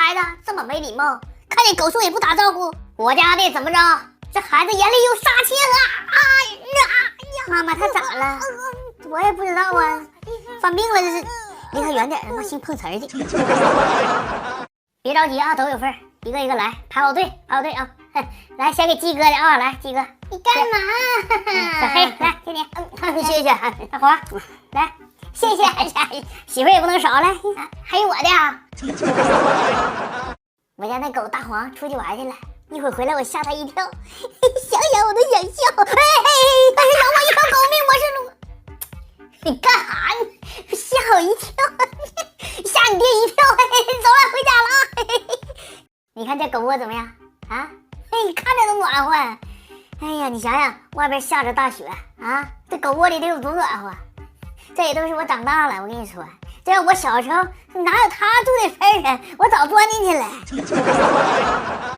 孩子这么没礼貌，看见狗熊也不打招呼。我家的怎么着？这孩子眼里有杀气了！妈妈他咋了？我也不知道啊，犯病了这是。离他远点，他妈姓碰瓷儿的。别着急啊，都有份，一个一个来，排好队，排好队啊！来，先给鸡哥的啊，来，鸡哥，你干嘛？小黑，来给你，谢谢。大黄，来，谢谢，媳妇也不能少，来，还有我的啊。我家那狗大黄出去玩去了，一会儿回来我吓他一跳，想想我都想笑。但是饶我一条狗命，我是路。你干啥呢？吓我一跳，吓你爹一跳，走了，回家了啊！你看这狗窝怎么样啊？看着都暖和。哎呀，你想想，外边下着大雪啊，这狗窝里得有多暖和。这也都是我长大了，我跟你说，这要我小时候哪有他住的份儿啊？我早钻进去了。